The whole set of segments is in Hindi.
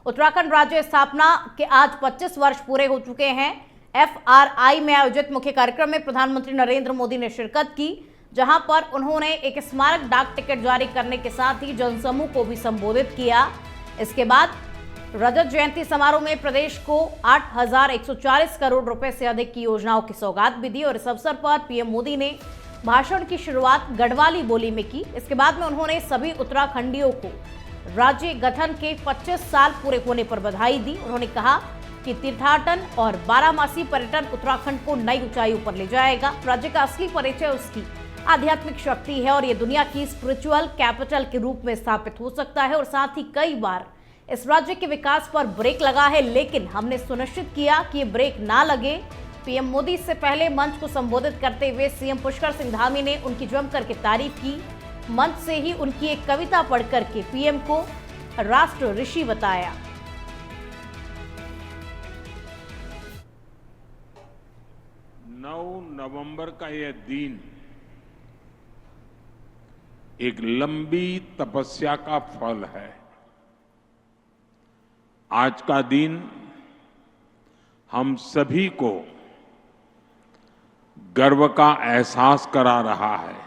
उत्तराखंड राज्य स्थापना के आज 25 वर्ष पूरे हो चुके हैं। FRI में आयोजित मुख्य कार्यक्रम में प्रधानमंत्री नरेंद्र मोदी ने शिरकत की, जहां पर उन्होंने एक स्मारक डाक टिकट जारी करने के साथ ही जनसमूह को भी संबोधित किया। इसके बाद रजत जयंती समारोह में प्रदेश को 8,140 करोड़ रुपए से अधिक की योजनाओं की सौगात भी दी और इस अवसर पर पीएम मोदी ने भाषण की शुरुआत गढ़वाली बोली में की। इसके बाद में उन्होंने सभी उत्तराखंडियों को राज्य गठन के 25 साल पूरे होने पर बधाई दी। उन्होंने कहा कि तीर्थाटन और बारामासी पर्यटन उत्तराखंड को नई ऊंचाइयों पर ले जाएगा। राज्य का असली परिचय उसकी आध्यात्मिक शक्ति है और ये दुनिया की स्पिरिचुअल कैपिटल के रूप में स्थापित हो सकता है। और साथ ही कई बार इस राज्य के विकास पर ब्रेक लगा है, लेकिन हमने सुनिश्चित किया कि ये ब्रेक ना लगे। पीएम मोदी से पहले मंच को संबोधित करते हुए सीएम पुष्कर सिंह धामी ने उनकी जमकर के तारीफ की। मंच से ही उनकी एक कविता पढ़कर के पीएम को राष्ट्र ऋषि बताया। 9 नवंबर का यह दिन एक लंबी तपस्या का फल है। आज का दिन हम सभी को गर्व का एहसास करा रहा है।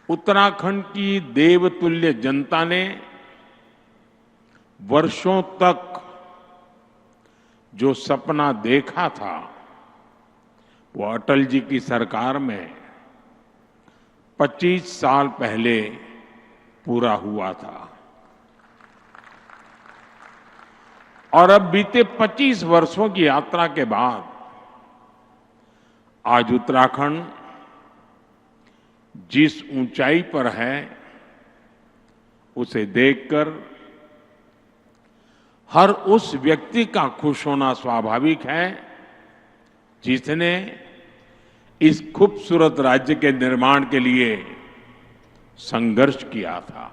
उत्तराखंड की देवतुल्य जनता ने वर्षों तक जो सपना देखा था, वो अटल जी की सरकार में 25 साल पहले पूरा हुआ था। और अब बीते 25 वर्षों की यात्रा के बाद आज उत्तराखंड जिस ऊंचाई पर है, उसे देखकर हर उस व्यक्ति का खुश होना स्वाभाविक है जिसने इस खूबसूरत राज्य के निर्माण के लिए संघर्ष किया था।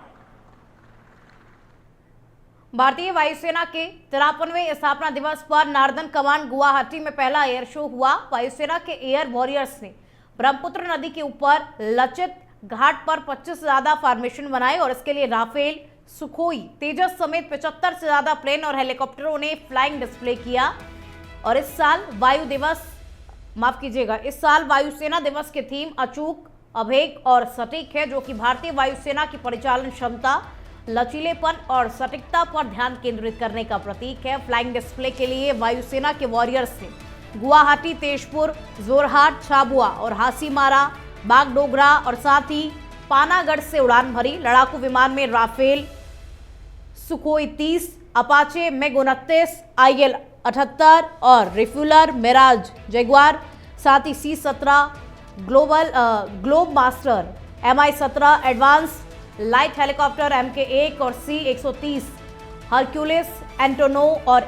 भारतीय वायुसेना के 53वें स्थापना दिवस पर नार्दन कमांड गुवाहाटी में पहला एयर शो हुआ। वायुसेना के एयर वॉरियर्स ने ब्रह्मपुत्र नदी के ऊपर लचित घाट पर 25 से ज्यादा फॉर्मेशन बनाए और इसके लिए राफेल, सुखोई, तेजस समेत 75 से ज्यादा प्लेन और हेलीकॉप्टरों ने फ्लाइंग डिस्प्ले किया। और इस साल वायुसेना दिवस की थीम अचूक, अभेद और सटीक है, जो कि भारतीय वायुसेना की परिचालन क्षमता, लचीलेपन और सटीकता पर ध्यान केंद्रित करने का प्रतीक है। फ्लाइंग डिस्प्ले के लिए वायुसेना के वॉरियर्स ने गुवाहाटी, तेजपुर, जोरहाट, झाबुआ और हासीमारा, बागडोगरा और साथ ही पानागढ़ से उड़ान भरी। लड़ाकू विमान में Rafale, Sukhoi 30, Apache MiG 29, IL-78 और रिफ्यूलर मिराज जगुआर, साथ ही C-17 globe master, Mi-17 advance light helicopter MK-1 और C-130 हरक्यूलिस, एंटोनो और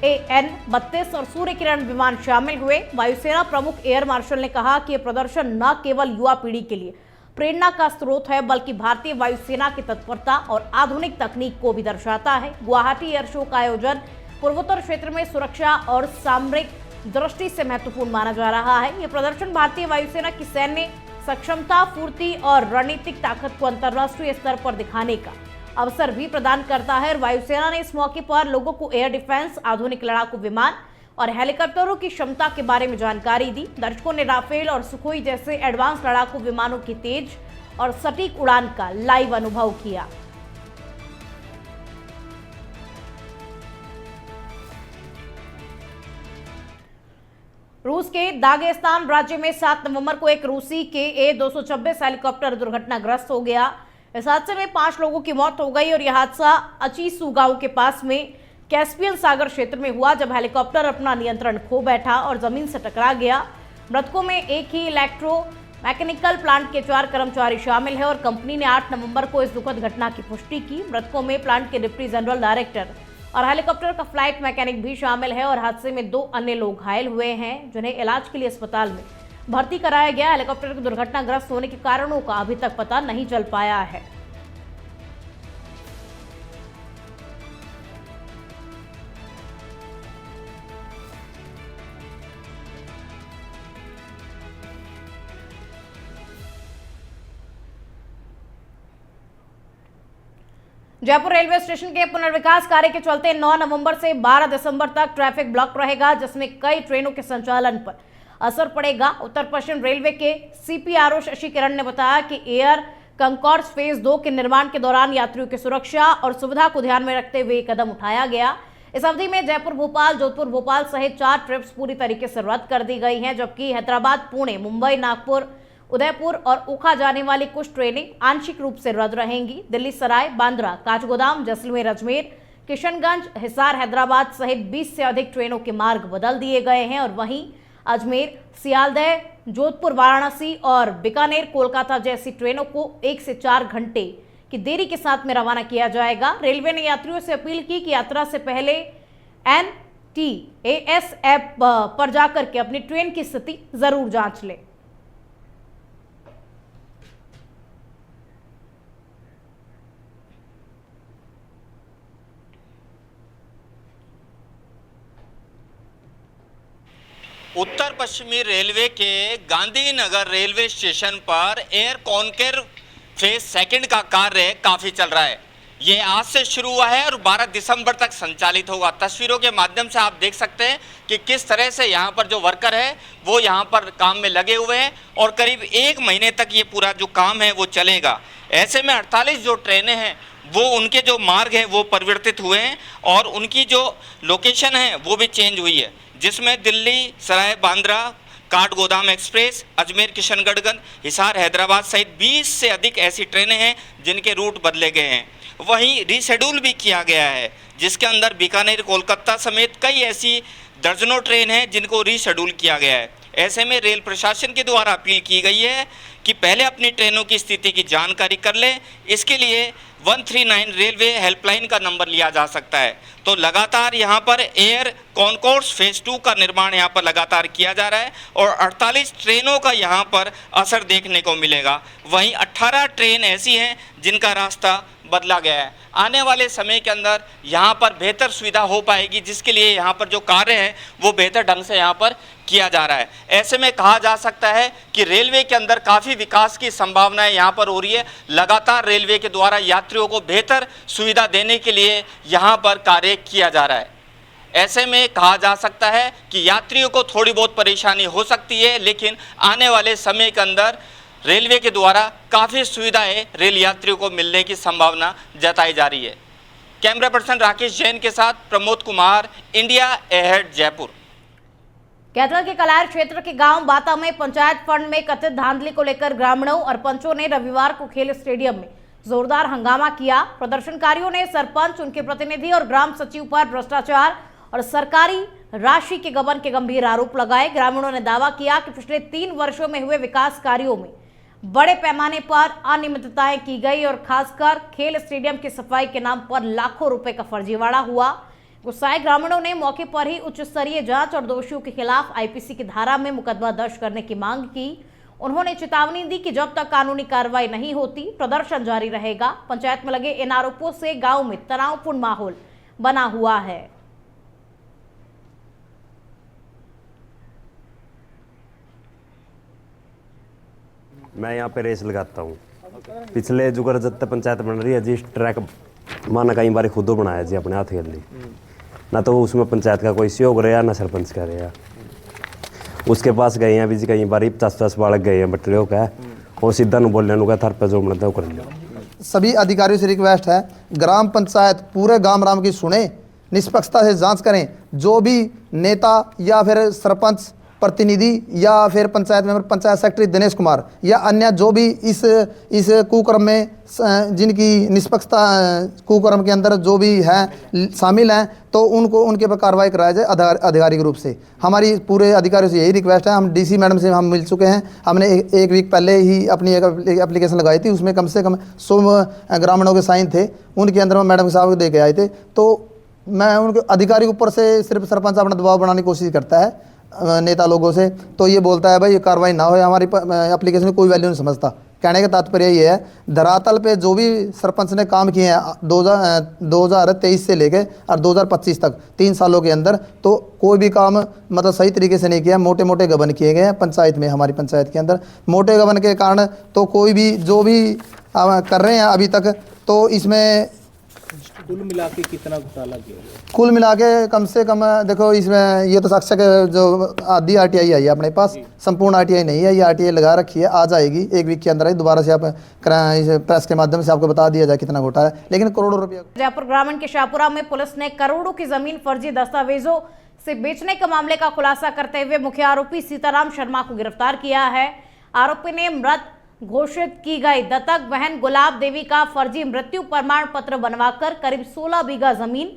AN-32 और सूर्य किरण विमान शामिल हुए। वायुसेना प्रमुख एयर मार्शल ने कहा कि यह प्रदर्शन न केवल युवा पीढ़ी के लिए प्रेरणा का स्रोत है, बल्कि भारतीय वायुसेना की तत्परता और आधुनिक तकनीक को भी दर्शाता है। गुवाहाटी एयर शो का आयोजन पूर्वोत्तर क्षेत्र में सुरक्षा और सामरिक दृष्टि से महत्वपूर्ण माना जा रहा है। यह प्रदर्शन भारतीय वायुसेना की सैन्य सक्षमता, फूर्ति और रणनीतिक ताकत को अंतर्राष्ट्रीय स्तर पर दिखाने का अवसर भी प्रदान करता है। वायुसेना ने इस मौके पर लोगों को एयर डिफेंस, आधुनिक लड़ाकू विमान और हेलीकॉप्टरों की क्षमता के बारे में जानकारी दी। दर्शकों ने राफेल और सुखोई जैसे एडवांस लड़ाकू विमानों की तेज और सटीक उड़ान का लाइव अनुभव किया। रूस के दागेस्तान राज्य में 7 नवंबर को एक रूसी के A-226 हेलीकॉप्टर दुर्घटनाग्रस्त हो गया। इस हादसे में 5 लोगों की मौत हो गई और यह हादसा अचीसू गांव के पास में कैस्पियन सागर क्षेत्र में हुआ, जब हेलीकॉप्टर अपना नियंत्रण खो बैठा और जमीन से टकरा गया। मृतकों में एक ही इलेक्ट्रो मैकेनिकल प्लांट के 4 कर्मचारी शामिल हैं और कंपनी ने 8 नवंबर को इस दुखद घटना की पुष्टि की। मृतकों में प्लांट के डिप्टी जनरल डायरेक्टर और हेलीकॉप्टर का फ्लाइट मैकेनिक भी शामिल है और हादसे में 2 अन्य लोग घायल हुए हैं, जिन्हें इलाज के लिए अस्पताल में भर्ती कराया गया। हेलीकॉप्टर के दुर्घटनाग्रस्त होने के कारणों का अभी तक पता नहीं चल पाया है। जयपुर रेलवे स्टेशन के पुनर्विकास कार्य के चलते 9 नवंबर से 12 दिसंबर तक ट्रैफिक ब्लॉक रहेगा, जिसमें कई ट्रेनों के संचालन पर असर पड़ेगा। उत्तर पश्चिम रेलवे के CPRO शशि किरण ने बताया कि एयर कंकॉर्ड्स फेज 2 के निर्माण के दौरान यात्रियों की सुरक्षा और सुविधा को ध्यान में रखते हुए कदम उठाया गया। इस अवधि में जयपुर भोपाल, जोधपुर भोपाल सहित 4 ट्रिप्स पूरी तरीके से रद्द कर दी गई हैं, जबकि हैदराबाद, पुणे, मुंबई, नागपुर, उदयपुर और ओखा जाने वाली कुछ ट्रेनें आंशिक रूप से रद्द रहेंगी। दिल्ली सराय, बांद्रा, काठगोदाम, जैसलमेर, अजमेर, किशनगंज, हिसार, हैदराबाद सहित 20 से अधिक ट्रेनों के मार्ग बदल दिए गए हैं और वहीं अजमेर, सियालदह, जोधपुर, वाराणसी और बीकानेर, कोलकाता जैसी ट्रेनों को 1 से 4 घंटे की देरी के साथ में रवाना किया जाएगा। रेलवे ने यात्रियों से अपील की कि यात्रा से पहले NTAS ऐप पर जाकर के अपनी ट्रेन की स्थिति जरूर जांच लें। उत्तर पश्चिमी रेलवे के गांधीनगर रेलवे स्टेशन पर एयर कॉनकेर फेज 2 का कार्य काफी चल रहा है। ये आज से शुरू हुआ है और 12 दिसंबर तक संचालित होगा। तस्वीरों के माध्यम से आप देख सकते हैं कि किस तरह से यहाँ पर जो वर्कर है वो यहाँ पर काम में लगे हुए हैं और करीब 1 महीने तक ये पूरा जो काम है वो चलेगा। ऐसे में 48 जो ट्रेनें हैं वो उनके जो मार्ग है वो परिवर्तित हुए हैं और उनकी जो लोकेशन है वो भी चेंज हुई है, जिसमें दिल्ली सराय, बांद्रा, काठगोदाम एक्सप्रेस, अजमेर, किशनगढ़, हिसार, हैदराबाद सहित 20 से अधिक ऐसी ट्रेनें हैं जिनके रूट बदले गए हैं। वहीं रीशेड्यूल भी किया गया है, जिसके अंदर बीकानेर, कोलकाता समेत कई ऐसी दर्जनों ट्रेन हैं जिनको रीशेड्यूल किया गया है। ऐसे में रेल प्रशासन के द्वारा अपील की गई है कि पहले अपनी ट्रेनों की स्थिति की जानकारी कर लें। इसके लिए 139 रेलवे हेल्पलाइन का नंबर लिया जा सकता है। तो लगातार यहाँ पर एयर कॉनकोर्स फेज 2 का निर्माण यहाँ पर लगातार किया जा रहा है और 48 ट्रेनों का यहाँ पर असर देखने को मिलेगा। वहीं 18 ट्रेन ऐसी हैं जिनका रास्ता बदला गया है। आने वाले समय के अंदर यहाँ पर बेहतर सुविधा हो पाएगी, जिसके लिए यहाँ पर जो कार्य है वो बेहतर ढंग से यहाँ पर किया जा रहा है। ऐसे में कहा जा सकता है कि रेलवे के अंदर काफ़ी विकास की संभावनाएं यहाँ पर हो रही है। लगातार रेलवे के द्वारा यात्रियों को बेहतर सुविधा देने के लिए यहाँ पर कार्य किया जा रहा है। ऐसे में कहा जा सकता है कि यात्रियों को थोड़ी बहुत परेशानी हो सकती है, लेकिन आने वाले समय के अंदर रेलवे के द्वारा काफ़ी सुविधाएं रेल यात्रियों को मिलने की संभावना जताई जा रही है। कैमरा पर्सन राकेश जैन के साथ प्रमोद कुमार, इंडिया अहेड, जयपुर। कैथल के कलायर क्षेत्र के गांव बाता में पंचायत फंड में कथित धांधली को लेकर ग्रामीणों और पंचों ने रविवार को खेल स्टेडियम में जोरदार हंगामा किया। प्रदर्शनकारियों ने सरपंच, उनके प्रतिनिधि और ग्राम सचिव पर भ्रष्टाचार और सरकारी राशि के गबन के गंभीर आरोप लगाए। ग्रामीणों ने दावा किया कि पिछले 3 वर्षों में हुए विकास कार्यों में बड़े पैमाने पर अनियमितताएं की गई और खासकर खेल स्टेडियम की सफाई के नाम पर लाखों रुपए का फर्जीवाड़ा हुआ। गुस्साए ग्रामीणों ने मौके पर ही उच्च स्तरीय जांच और दोषियों के खिलाफ IPC की धारा में मुकदमा दर्ज करने की मांग की। उन्होंने चेतावनी दी कि जब तक कानूनी कार्रवाई नहीं होती प्रदर्शन जारी रहेगा। पंचायत में लगे इन आरोपों से गांव में तनावपूर्ण माहौल बना हुआ है। मैं यहाँ पे रेस लगाता हूँ। पिछले जो जब पंचायत बन रही है जी, ट्रैक माना कई बार खुद बनाया जी अपने हाथ के लिए, ना तो उसमें पंचायत का कोई सहयोग रहा ना सरपंच का रहा। उसके पास गए हैं अभी जी कई बार 50-50 बालक गए हैं बटलियों का, और सीधा न बोलने का थर पे जो बनता है वो कर लो। सभी अधिकारियों से रिक्वेस्ट है, ग्राम पंचायत पूरे गांव राम की सुने, निष्पक्षता से जांच करें। जो भी नेता या फिर सरपंच प्रतिनिधि या फिर पंचायत मेंबर, पंचायत सेक्रेटरी दिनेश कुमार या अन्य जो भी इस कुकर्म में जिनकी निष्पक्षता कुकर्म के अंदर जो भी है शामिल हैं, तो उनको उनके पर कार्रवाई कराया जाए आधिकारिक रूप से। हमारी पूरे अधिकारियों से यही रिक्वेस्ट है। हम DC मैडम से हम मिल चुके हैं। हमने एक वीक पहले ही अपनी एक एप्लीकेशन लगाई थी, उसमें कम से कम 100 ग्रामीणों के साइन थे, उनके अंदर मैडम साहब को दे के आए थे। तो मैं उनके अधिकारी के ऊपर से सिर्फ सरपंच अपना दबाव बनाने की कोशिश करता है नेता लोगों से, तो ये बोलता है भाई कार्रवाई ना हो, हमारी एप्लीकेशन में कोई वैल्यू नहीं समझता। कहने का तात्पर्य ये है, धरातल पे जो भी सरपंच ने काम किए हैं 2023 से लेके और 2025 तक 3 सालों के अंदर, तो कोई भी काम मतलब सही तरीके से नहीं किया। मोटे मोटे गबन किए गए हैं पंचायत में, हमारी पंचायत के अंदर मोटे गबन के कारण तो कोई भी जो भी कर रहे हैं अभी तक, तो इसमें कुल मिला के कितना घोटाला किया गया? कुल मिला के कम से कम देखो इसमें ये तो साक्ष्य के जो आधी आरटीआई आई है अपने पास, संपूर्ण आरटीआई नहीं है, ये आरटीआई लगा रखी है, आ जाएगी 1 वीक के अंदर ही, दोबारा से आप इस प्रेस के माध्यम से आपको बता दिया जाए कितना घोटाला है, लेकिन करोड़ों रुपया। जयपुर ग्रामीण के शाहपुरा में पुलिस ने करोड़ों की जमीन फर्जी दस्तावेजों से बेचने के मामले का खुलासा करते हुए मुख्य आरोपी सीताराम शर्मा को गिरफ्तार किया है। आरोपी ने मृत घोषित की गई दत्तक बहन गुलाब देवी का फर्जी मृत्यु प्रमाण पत्र बनवाकर करीब 16 बीघा जमीन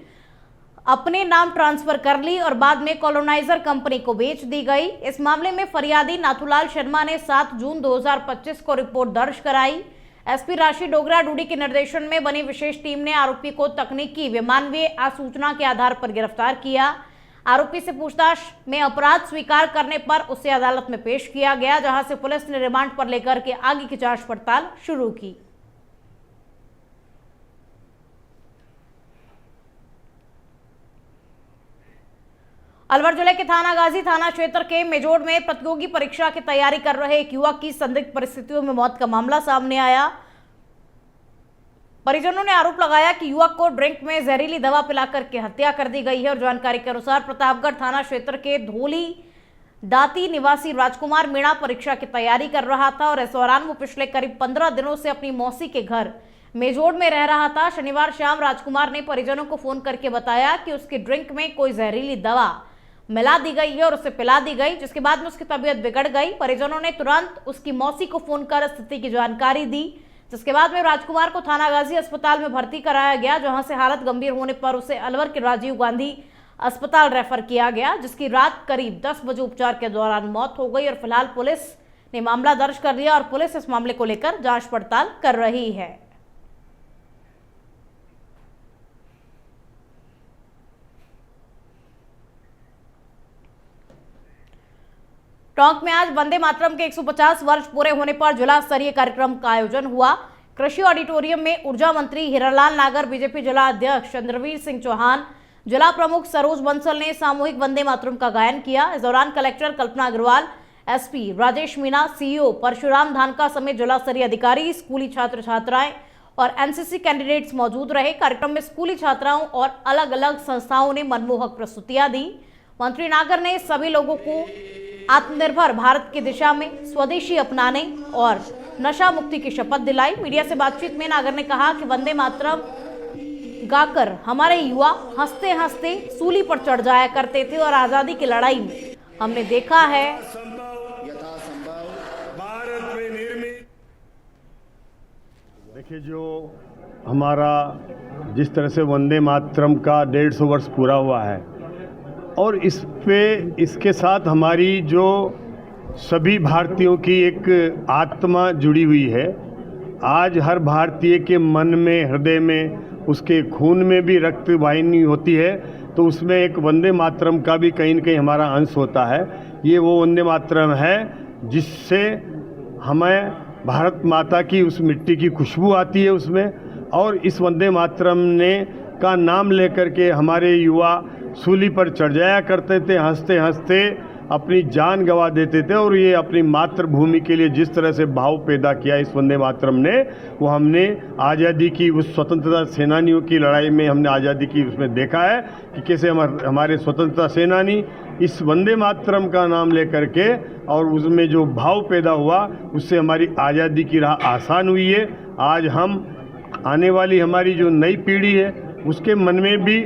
अपने नाम ट्रांसफर कर ली और बाद में कॉलोनाइजर कंपनी को बेच दी गई। इस मामले में फरियादी नाथूलाल शर्मा ने 7 जून 2025 को रिपोर्ट दर्ज कराई। एसपी राशि डोगरा डूडी के निर्देशन में बनी विशेष टीम ने आरोपी को तकनीकी व मानवीय आसूचना के आधार पर गिरफ्तार किया। आरोपी से पूछताछ में अपराध स्वीकार करने पर उसे अदालत में पेश किया गया, जहां से पुलिस ने रिमांड पर लेकर के आगे की जांच पड़ताल शुरू की। अलवर जिले के थानागाजी थाना क्षेत्र के मेजोड़ में प्रतियोगी परीक्षा की तैयारी कर रहे एक युवक की संदिग्ध परिस्थितियों में मौत का मामला सामने आया। परिजनों ने आरोप लगाया कि युवक को ड्रिंक में जहरीली दवा पिलाकर के हत्या कर दी गई है और जानकारी के अनुसार प्रतापगढ़ थाना क्षेत्र के धोली दाती निवासी राजकुमार मीणा परीक्षा की तैयारी कर रहा था और इस दौरान वो पिछले करीब 15 दिनों से अपनी मौसी के घर मेजोड़ में रह रहा था। शनिवार शाम राजकुमार ने परिजनों को फोन करके बताया कि उसकी ड्रिंक में कोई जहरीली दवा मिला दी गई है और उसे पिला दी गई, जिसके बाद में उसकी तबीयत बिगड़ गई। परिजनों ने तुरंत उसकी मौसी को फोन कर स्थिति की जानकारी दी, जिसके बाद में राजकुमार को थानागाजी अस्पताल में भर्ती कराया गया, जहां से हालत गंभीर होने पर उसे अलवर के राजीव गांधी अस्पताल रेफर किया गया, जिसकी रात करीब 10 बजे उपचार के दौरान मौत हो गई। और फिलहाल पुलिस ने मामला दर्ज कर लिया और पुलिस इस मामले को लेकर जांच पड़ताल कर रही है। टोंक में आज वंदे मातरम के 150 वर्ष पूरे होने पर जिला स्तरीय कार्यक्रम का आयोजन हुआ। कृषि ऑडिटोरियम में ऊर्जा मंत्री हीरालाल नागर, बीजेपी जिला अध्यक्ष चंद्रवीर सिंह चौहान, जिला प्रमुख सरोज बंसल ने सामूहिक वंदे मातरम का गायन किया। इस दौरान कलेक्टर कल्पना अग्रवाल, एसपी राजेश मीणा, सीईओ परशुराम धानका समेत जिला स्तरीय अधिकारी, स्कूली छात्र छात्राएं और एनसीसी कैंडिडेट्स मौजूद रहे। कार्यक्रम में स्कूली छात्राओं और अलग अलग संस्थाओं ने मनमोहक प्रस्तुतियां दी। मंत्री नागर ने सभी लोगों को आत्मनिर्भर भारत की दिशा में स्वदेशी अपनाने और नशा मुक्ति की शपथ दिलाई। मीडिया से बातचीत में नागर ने कहा कि वंदे मातरम गाकर हमारे युवा हंसते हंसते सूली पर चढ़ जाया करते थे और आजादी की लड़ाई में हमने देखा है देखिए, जो हमारा जिस तरह से वंदे मातरम का 150 वर्ष पूरा हुआ है और इसके साथ हमारी जो सभी भारतीयों की एक आत्मा जुड़ी हुई है। आज हर भारतीय के मन में, हृदय में, उसके खून में भी रक्त वाहिनी होती है, तो उसमें एक वंदे मातरम का भी कहीं न कहीं हमारा अंश होता है। ये वो वंदे मातरम है जिससे हमें भारत माता की उस मिट्टी की खुशबू आती है उसमें, और इस वंदे मातरम ने का नाम लेकर के हमारे युवा सूली पर चढ़ जाया करते थे, हंसते हंसते अपनी जान गंवा देते थे। और ये अपनी मातृभूमि के लिए जिस तरह से भाव पैदा किया इस वंदे मातरम ने, वो हमने आज़ादी की उस स्वतंत्रता सेनानियों की लड़ाई में हमने आज़ादी की उसमें देखा है कि कैसे हमारे स्वतंत्रता सेनानी इस वंदे मातरम का नाम लेकर के और उसमें जो भाव पैदा हुआ उससे हमारी आज़ादी की राह आसान हुई है। आज हम आने वाली हमारी जो नई पीढ़ी है उसके मन में भी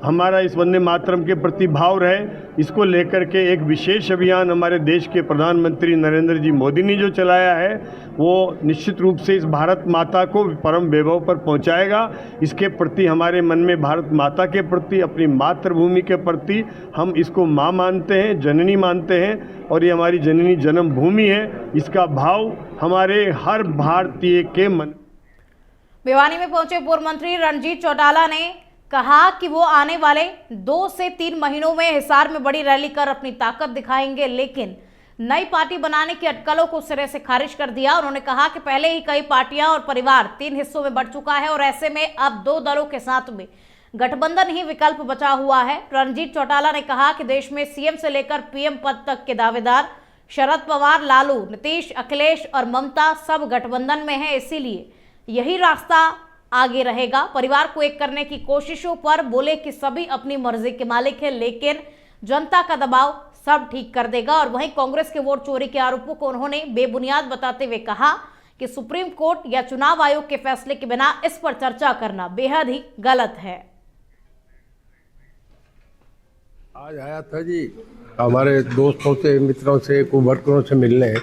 हमारा इस वंदे मातरम के प्रति भाव रहे, इसको लेकर के एक विशेष अभियान हमारे देश के प्रधानमंत्री नरेंद्र जी मोदी ने जो चलाया है, वो निश्चित रूप से इस भारत माता को परम वैभव पर पहुंचाएगा। इसके प्रति हमारे मन में भारत माता के प्रति, अपनी मातृभूमि के प्रति हम इसको माँ मानते हैं, जननी मानते हैं, और ये हमारी जननी जन्मभूमि है। इसका भाव हमारे हर भारतीय के मन। भिवानी में पहुंचे पूर्व मंत्री रणजीत चौटाला ने कहा कि वो आने वाले 2 से 3 महीनों में हिसार में बड़ी रैली कर अपनी ताकत दिखाएंगे, लेकिन नई पार्टी बनाने की अटकलों को सिरे से खारिज कर दिया। उन्होंने कहा कि पहले ही कई पार्टियां और परिवार 3 हिस्सों में बढ़ चुका है और ऐसे में अब 2 दलों के साथ में गठबंधन ही विकल्प बचा हुआ है। रणजीत चौटाला ने कहा कि देश में सीएम से लेकर पीएम पद तक के दावेदार शरद पवार, लालू, नीतीश, अखिलेश और ममता सब गठबंधन में है, इसीलिए यही रास्ता आगे रहेगा। परिवार को एक करने की कोशिशों पर बोले कि सभी अपनी मर्जी के मालिक हैं, लेकिन जनता का दबाव सब ठीक कर देगा। और वहीं कांग्रेस के वोट चोरी के आरोपों को उन्होंने बेबुनियाद बताते हुए कहा कि सुप्रीम कोर्ट या चुनाव आयोग के फैसले के बिना इस पर चर्चा करना बेहद ही गलत है। आज आया था जी हमारे दोस्तों से, मित्रों से, वर्करों से मिलने।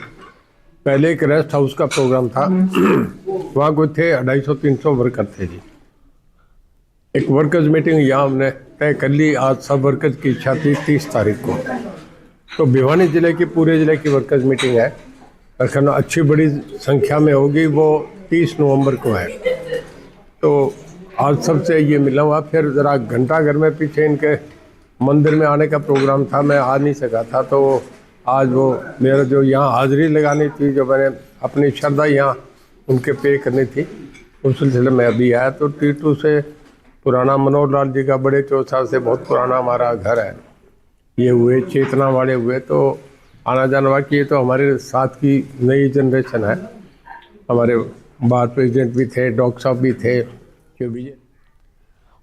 पहले एक रेस्ट हाउस का प्रोग्राम था, वहाँ कोई थे 250-300 वर्कर थे जी। एक वर्कर्स मीटिंग यहाँ हमने तय कर ली। आज सब वर्कर्स की इच्छा थी 30 तारीख को, तो भिवानी जिले की, पूरे जिले की वर्कर्स मीटिंग है, रखना अच्छी बड़ी संख्या में होगी। वो 30 नवंबर को है। तो आज सबसे ये मिला हुआ। फिर ज़रा घंटाघर में पीछे इनके मंदिर में आने का प्रोग्राम था, मैं आ नहीं सका था। तो आज वो मेरा जो यहाँ हाजिरी लगानी थी, जो मैंने अपनी श्रद्धा यहाँ उनके पे करनी थी, उस सिलसिले में अभी आया। तो T2 से पुराना मनोहर लाल जी का बड़े चौसा से बहुत पुराना हमारा घर है, ये हुए चेतना वाले हुए, तो आना जाना बाकी। ये तो हमारे साथ की नई जनरेशन है। हमारे बार प्रेसिडेंट भी थे, डॉक्टर साहब भी थे, जो भी।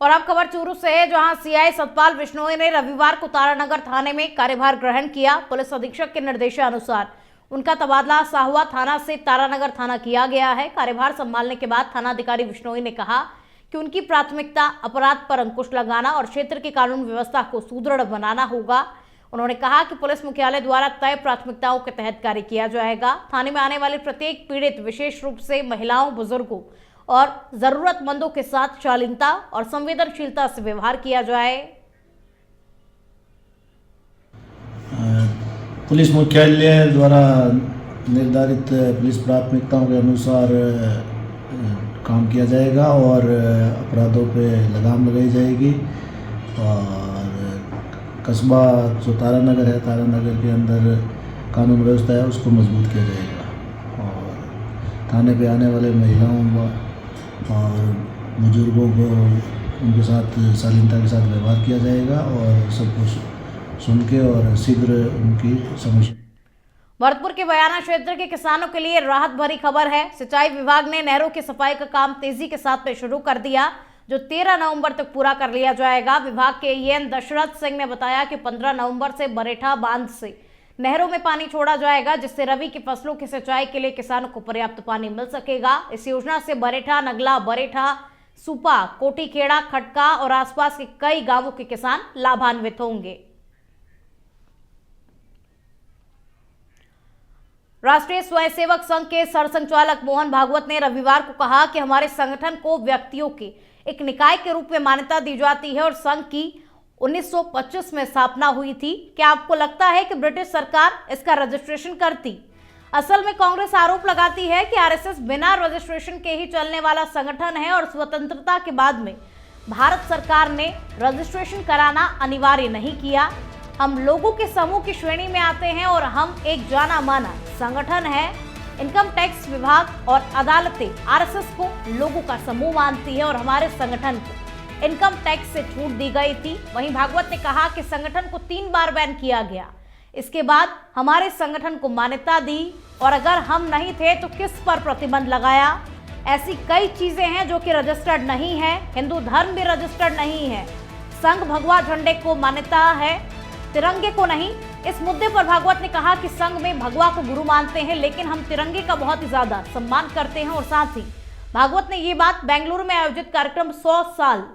और अब खबर चूरू से है, जहां सीआई सतपाल बिश्नोई ने रविवार को तारानगर थाने में कार्यभार ग्रहण किया। पुलिस अधीक्षक के निर्देशानुसार उनका तबादला साहुआ थाना से तारानगर थाना किया गया है। कार्यभार संभालने के बाद थानाधिकारी बिश्नोई ने कहा कि उनकी प्राथमिकता अपराध पर अंकुश लगाना और क्षेत्र की कानून व्यवस्था को सुदृढ़ बनाना होगा। उन्होंने कहा कि पुलिस मुख्यालय द्वारा तय प्राथमिकताओं के तहत कार्य किया जाएगा। थाने में आने वाले प्रत्येक पीड़ित, विशेष रूप से महिलाओं, बुजुर्गों और जरूरतमंदों के साथ शालीनता और संवेदनशीलता से व्यवहार किया जाए। पुलिस मुख्यालय द्वारा निर्धारित पुलिस प्राथमिकताओं के अनुसार काम किया जाएगा और अपराधों पे लगाम लगाई जाएगी। और कस्बा जो तारानगर है, तारानगर के अंदर कानून व्यवस्था है, उसको मजबूत किया जाएगा। और थाने पे आने वाले महिलाओं और बुजुर्गों को उनके साथ शालीनता के साथ व्यवहार किया जाएगा और सब कुछ सुन के और शीघ्र उनकी समस्या। भरतपुर के बयाना क्षेत्र के किसानों के लिए राहत भरी खबर है। सिंचाई विभाग ने नहरों की सफाई का काम तेजी के साथ शुरू कर दिया, जो 13 नवंबर तक पूरा कर लिया जाएगा। विभाग के EN दशरथ सिंह ने बताया कि 15 नवंबर से बरेठा बांध से नहरों में पानी छोड़ा जाएगा, जिससे रबी की फसलों की सिंचाई के लिए किसानों को पर्याप्त पानी मिल सकेगा। इस योजना से बरेठा, नगला, बरेठा, सुपा, कोटीखेड़ा, खटका और आसपास के कई गांवों के किसान लाभान्वित होंगे। राष्ट्रीय स्वयंसेवक संघ के सरसंघचालक मोहन भागवत ने रविवार को कहा कि हमारे संगठन को व्यक्तियों के एक निकाय के रूप में मान्यता दी जाती है और संघ की 1925 में स्थापना हुई थी। क्या आपको लगता है कि ब्रिटिश सरकार इसका रजिस्ट्रेशन करती? असल में कांग्रेस आरोप लगाती है कि आरएसएस बिना रजिस्ट्रेशन के ही चलने वाला संगठन है और स्वतंत्रता के बाद में भारत सरकार ने रजिस्ट्रेशन कराना अनिवार्य नहीं किया। हम लोगों के समूह की श्रेणी में आते हैं और हम एक जाना माना संगठन है। इनकम टैक्स विभाग और अदालतें आरएसएस को लोगों का समूह मानती है और हमारे संगठन को इनकम टैक्स से छूट दी गई थी। वहीं भागवत ने कहा कि संगठन को 3 बार बैन किया गया, इसके बाद हमारे संगठन को मान्यता दी और अगर हम नहीं थे तो किस पर प्रतिबंध लगाया। ऐसी कई चीजें हैं जो कि रजिस्टर्ड नहीं है। हिंदू धर्म भी रजिस्टर्ड नहीं है। संघ भगवा झंडे को मान्यता है, तिरंगे को नहीं। इस मुद्दे पर भागवत ने कहा कि संघ में भगवा को गुरु मानते हैं, लेकिन हम तिरंगे का बहुत ही ज्यादा सम्मान करते हैं। और साथ ही भागवत ने ये बात बेंगलुरु में आयोजित कार्यक्रम 100 साल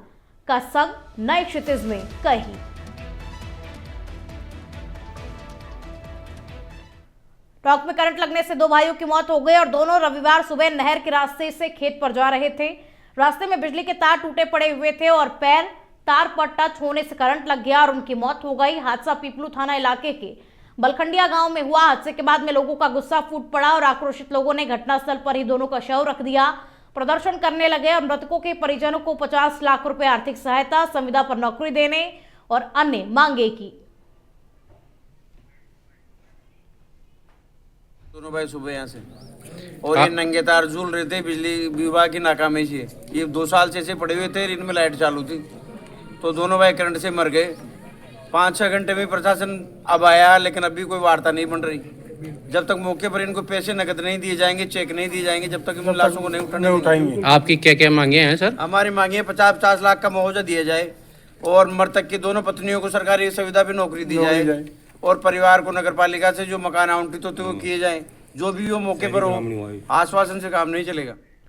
का संघ नए क्षितिज में कही। टॉक में करंट लगने से 2 भाइयों की मौत हो गई और दोनों रविवार सुबह नहर के रास्ते से खेत पर जा रहे थे। रास्ते में बिजली के तार टूटे पड़े हुए थे और पैर तार पर टच होने से करंट लग गया और उनकी मौत हो गई। हादसा पीपलू थाना इलाके के बलखंडिया गांव में हुआ। हादसे के बाद में लोगों का गुस्सा फूट पड़ा और आक्रोशित लोगों ने घटनास्थल पर ही दोनों का शव रख दिया, प्रदर्शन करने लगे और मृतकों के परिजनों को 50 लाख रुपए आर्थिक सहायता, संविदा पर नौकरी देने और अन्य मांगे की। दोनों भाई सुबह यहाँ से और ये नंगे तार झूल रहे थे बिजली विभाग की नाकामी से। ये 2 साल से ऐसे पड़े हुए थे, इनमें लाइट चालू थी तो दोनों भाई करंट से मर गए। 5-6 घंटे में प्रशासन अब आया, लेकिन अभी कोई वार्ता नहीं बन रही। जब तक मौके पर इनको पैसे नकद नहीं दिए जाएंगे, चेक नहीं दिए जाएंगे, जब तक इन लाशों को नहीं उठाएंगे। आपकी क्या क्या मांगे हैं सर? हमारी मांगे 50-50 लाख का मुआवजा दिया जाए और मृतक की दोनों पत्नियों को सरकारी सुविधा पे नौकरी दी जाए और परिवार को नगरपालिका से जो मकान आवंटित होते वो किए जाए। जो भी वो मौके पर हो, आश्वासन से काम नहीं चलेगा।